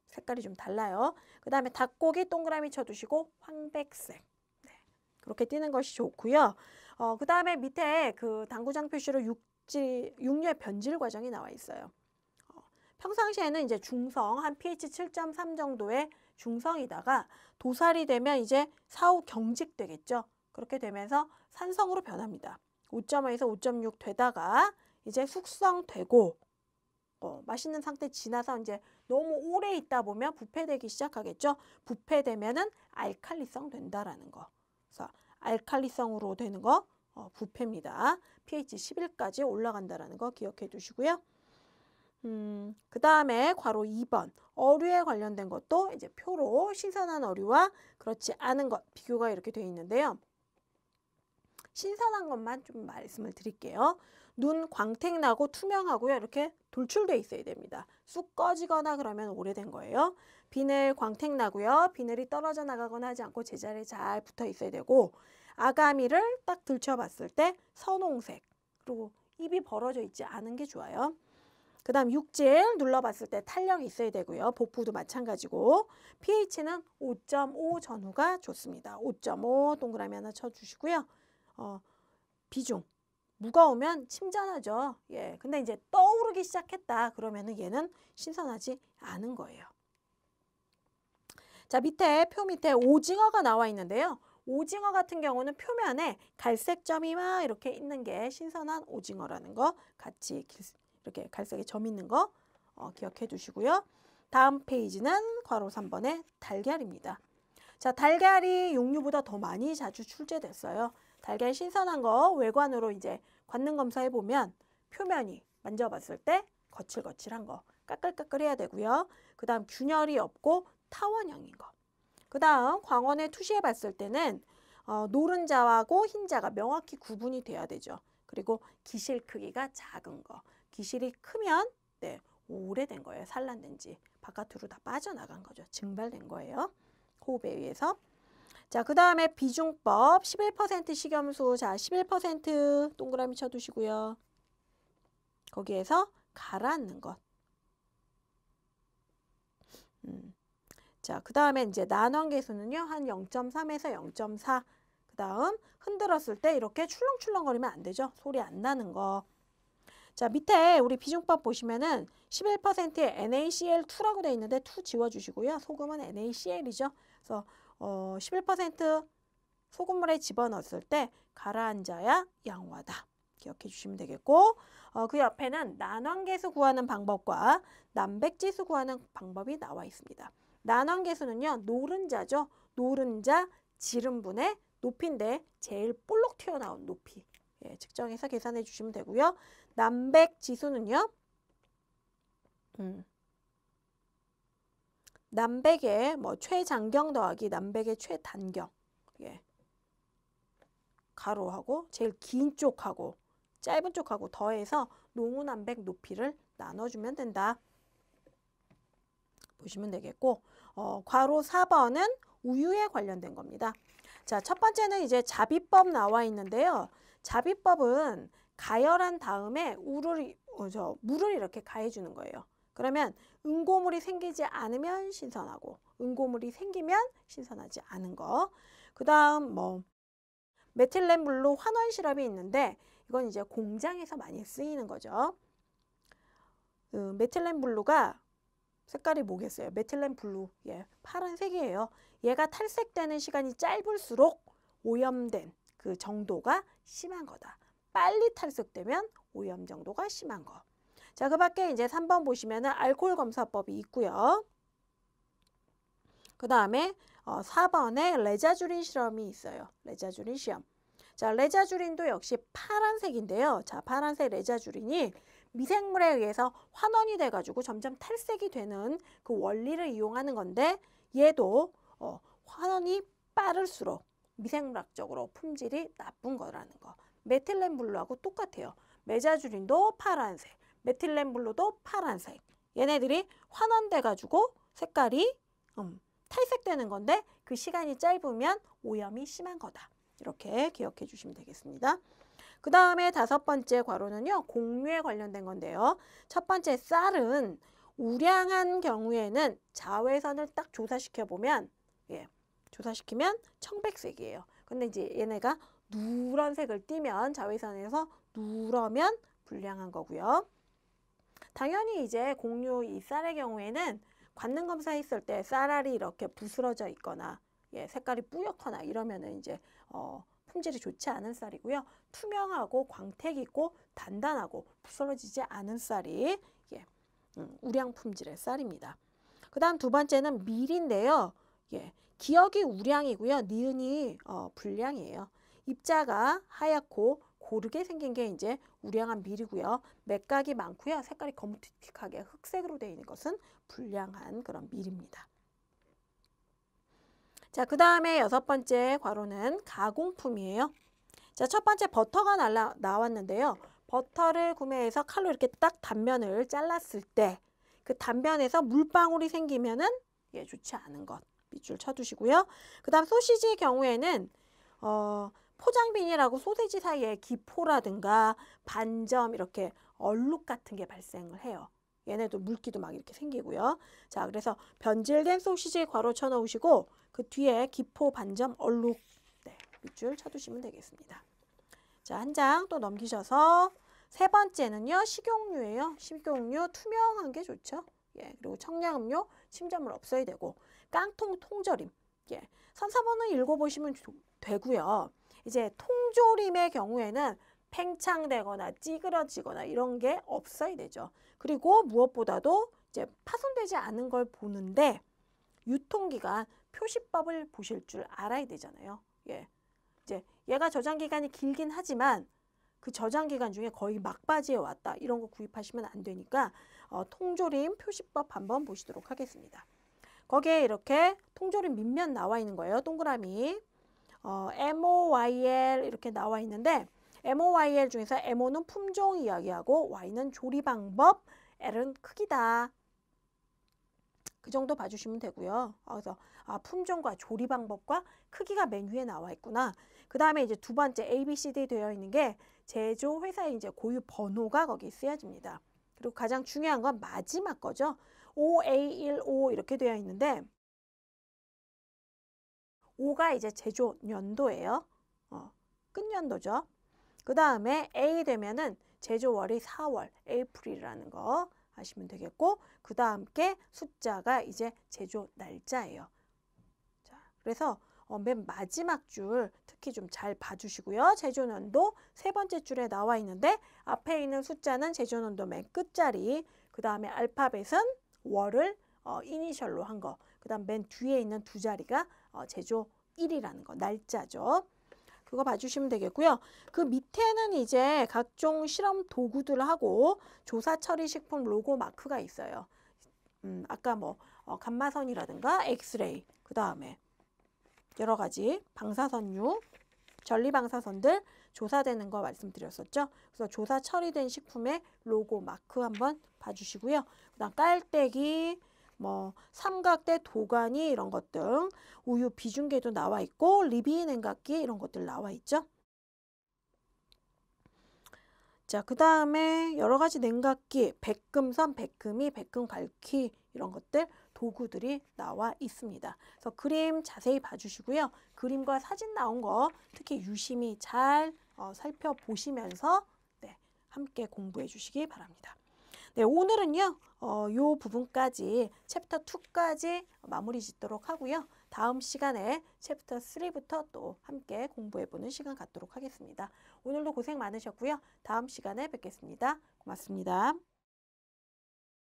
색깔이 좀 달라요. 그 다음에 닭고기 동그라미 쳐두시고 황백색. 네, 그렇게 띄는 것이 좋고요. 그 다음에 밑에 그 당구장 표시로 육류의 변질 과정이 나와 있어요. 평상시에는 이제 중성, 한 pH 7.3 정도의 중성이다가 도살이 되면 이제 사후 경직되겠죠. 그렇게 되면서 산성으로 변합니다. 5.5에서 5.6 되다가 이제 숙성되고 맛있는 상태 지나서 이제 너무 오래 있다 보면 부패되기 시작하겠죠. 부패되면은 알칼리성 된다라는 거. 그래서 알칼리성으로 되는 거 부패입니다. pH 11까지 올라간다라는 거 기억해 두시고요. 그 다음에 괄호 2번 어류에 관련된 것도 이제 표로 신선한 어류와 그렇지 않은 것 비교가 이렇게 되어 있는데요. 신선한 것만 좀 말씀을 드릴게요. 눈 광택 나고 투명하고요. 이렇게 돌출돼 있어야 됩니다. 쑥 꺼지거나 그러면 오래된 거예요. 비늘 광택 나고요. 비늘이 떨어져 나가거나 하지 않고 제자리에 잘 붙어 있어야 되고 아가미를 딱 들춰봤을 때 선홍색 그리고 입이 벌어져 있지 않은 게 좋아요. 그 다음 육질 눌러봤을 때 탄력이 있어야 되고요. 복부도 마찬가지고 pH는 5.5 전후가 좋습니다. 5.5 동그라미 하나 쳐주시고요. 비중 무거우면 침전하죠. 예, 근데 이제 떠오르기 시작했다 그러면은 얘는 신선하지 않은 거예요. 자, 밑에 표 밑에 오징어가 나와 있는데요. 오징어 같은 경우는 표면에 갈색 점이 막 이렇게 있는 게 신선한 오징어라는 거 같이 이렇게 갈색에 점 있는 거 기억해 두시고요. 다음 페이지는 괄호 3번의 달걀입니다. 자, 달걀이 육류보다 더 많이 자주 출제됐어요. 달걀 신선한 거 외관으로 이제 관능 검사해 보면 표면이 만져봤을 때 거칠거칠한 거 까끌까끌해야 되고요. 그 다음 균열이 없고 타원형인 거. 그 다음 광원에 투시해 봤을 때는 노른자하고 흰자가 명확히 구분이 돼야 되죠. 그리고 기실 크기가 작은 거. 기실이 크면 네, 오래된 거예요. 산란된 지. 바깥으로 다 빠져나간 거죠. 증발된 거예요. 호흡에 의해서. 자, 그 다음에 비중법 11% 식염수. 자, 11% 동그라미 쳐두시고요. 거기에서 가라앉는 것. 자, 그 다음에 이제 난원계수는요. 한 0.3에서 0.4. 그 다음 흔들었을 때 이렇게 출렁출렁거리면 안 되죠. 소리 안 나는 거. 자, 밑에 우리 비중법 보시면은 11%에 NaCl2라고 되어 있는데 2 지워주시고요. 소금은 NaCl이죠. 그래서 11% 소금물에 집어넣었을 때 가라앉아야 양호하다. 기억해 주시면 되겠고 그 옆에는 난원계수 구하는 방법과 난백지수 구하는 방법이 나와 있습니다. 난원계수는요. 노른자죠. 노른자 지름분의 높이인데 제일 볼록 튀어나온 높이 측정해서 계산해 주시면 되고요. 난백지수는요. 난백의 최장경 더하기 난백의 최단경. 가로하고 제일 긴 쪽하고 짧은 쪽하고 더해서 농우난백 높이를 나눠주면 된다. 보시면 되겠고 괄호 4번은 우유에 관련된 겁니다. 자, 첫 번째는 이제 자비법 나와 있는데요. 자비법은 가열한 다음에 물을 이렇게 가해주는 거예요. 그러면 응고물이 생기지 않으면 신선하고 응고물이 생기면 신선하지 않은 거. 그 다음 메틸렌블루 환원 시럽이 있는데 이건 이제 공장에서 많이 쓰이는 거죠. 메틸렌블루가 색깔이 뭐겠어요? 메틸렌블루, 파란색이에요. 얘가 탈색되는 시간이 짧을수록 오염된 그 정도가 심한 거다. 빨리 탈색되면 오염 정도가 심한 거. 자, 그 밖에 이제 3번 보시면은 알코올 검사법이 있고요. 그 다음에 4번에 레자주린 실험이 있어요. 레자주린 시험. 자, 레자주린도 역시 파란색인데요. 자, 파란색 레자주린이 미생물에 의해서 환원이 돼가지고 점점 탈색이 되는 그 원리를 이용하는 건데 얘도 환원이 빠를수록 미생물학적으로 품질이 나쁜 거라는 거. 메틸렌블루하고 똑같아요. 메자주린도 파란색, 메틸렌블루도 파란색. 얘네들이 환원돼가지고 색깔이 탈색되는 건데 그 시간이 짧으면 오염이 심한 거다. 이렇게 기억해 주시면 되겠습니다. 그 다음에 5번째 괄호는요. 공유에 관련된 건데요. 첫 번째 쌀은 우량한 경우에는 자외선을 딱 조사시켜보면 조사시키면 청백색이에요. 근데 이제 얘네가 누런색을 띠면 자외선에서 누러면 불량한 거고요. 당연히 이제 공유 이 쌀의 경우에는 관능 검사했을 때 쌀알이 이렇게 부스러져 있거나 색깔이 뿌옇거나 이러면은 이제 품질이 좋지 않은 쌀이고요. 투명하고 광택 있고 단단하고 부스러지지 않은 쌀이 우량 품질의 쌀입니다. 그 다음 두 번째는 밀인데요. 기억이 우량이고요. 니은이 불량이에요. 입자가 하얗고 고르게 생긴 게 이제 우량한 밀이고요. 맥각이 많고요. 색깔이 거무튀튀하게 흑색으로 되어 있는 것은 불량한 그런 밀입니다. 자, 그 다음에 6번째 괄호는 가공품이에요. 자, 첫 번째 버터가 나왔는데요. 버터를 구매해서 칼로 이렇게 딱 단면을 잘랐을 때 그 단면에서 물방울이 생기면은 좋지 않은 것. 밑줄 쳐두시고요. 그 다음 소시지의 경우에는 포장비닐하고 소시지 사이에 기포라든가 반점 이렇게 얼룩 같은 게 발생을 해요. 얘네도 물기도 막 이렇게 생기고요. 자, 그래서 변질된 소시지 괄호 쳐놓으시고 그 뒤에 기포, 반점, 얼룩 밑줄 쳐두시면 되겠습니다. 자, 한 장 또 넘기셔서 세 번째는요. 식용유예요. 식용유 투명한 게 좋죠. 그리고 청량음료 침전물 없어야 되고 깡통 통조림. 3, 4번은 읽어보시면 되고요. 이제 통조림의 경우에는 팽창되거나 찌그러지거나 이런 게 없어야 되죠. 그리고 무엇보다도 이제 파손되지 않은 걸 보는데 유통기간 표시법을 보실 줄 알아야 되잖아요. 예. 이제 얘가 저장기간이 길긴 하지만 그 저장기간 중에 거의 막바지에 왔다. 이런 거 구입하시면 안 되니까 통조림 표시법 한번 보시도록 하겠습니다. 거기에 이렇게 통조림 밑면 나와 있는 거예요. 동그라미. MOYL 이렇게 나와 있는데 MOYL 중에서 MO는 품종 이야기하고 Y는 조리 방법, L은 크기다. 그 정도 봐주시면 되고요. 그래서 품종과 조리 방법과 크기가 맨 위에 나와 있구나. 그 다음에 이제 두 번째 A, B, C, D 되어 있는 게 제조 회사의 이제 고유 번호가 거기 쓰여집니다. 그리고 가장 중요한 건 마지막 거죠. OA15 이렇게 되어 있는데 5가 이제 제조 연도예요. 끝연도죠. 그 다음에 A 되면은 제조월이 4월, 에이프릴이라는 거 하시면 되겠고, 그 다음 게 숫자가 이제 제조 날짜예요. 자, 그래서 맨 마지막 줄 특히 좀 잘 봐주시고요. 제조년도 세 번째 줄에 나와 있는데 앞에 있는 숫자는 제조년도 맨 끝자리, 그 다음에 알파벳은 월을 이니셜로 한 거, 그 다음 맨 뒤에 있는 두 자리가 제조 1이라는 거, 날짜죠. 그거 봐주시면 되겠고요. 그 밑에는 이제 각종 실험 도구들하고 조사 처리 식품 로고 마크가 있어요. 아까 뭐 감마선이라든가 엑스레이, 그 다음에 여러 가지 방사선류, 전리 방사선들 조사되는 거 말씀드렸었죠. 그래서 조사 처리된 식품의 로고 마크 한번 봐주시고요. 그다음 깔때기, 뭐 삼각대 도가니 이런 것들, 우유 비중계도 나와 있고 리비 냉각기 이런 것들 나와 있죠. 자, 그 다음에 여러 가지 냉각기, 백금선, 백금이, 백금 갈퀴 이런 것들 도구들이 나와 있습니다. 그래서 그림 자세히 봐주시고요. 그림과 사진 나온 거 특히 유심히 잘 살펴보시면서 함께 공부해 주시기 바랍니다. 네, 오늘은요, 요 부분까지 챕터 2까지 마무리 짓도록 하고요. 다음 시간에 챕터 3부터 또 함께 공부해보는 시간 갖도록 하겠습니다. 오늘도 고생 많으셨고요. 다음 시간에 뵙겠습니다. 고맙습니다.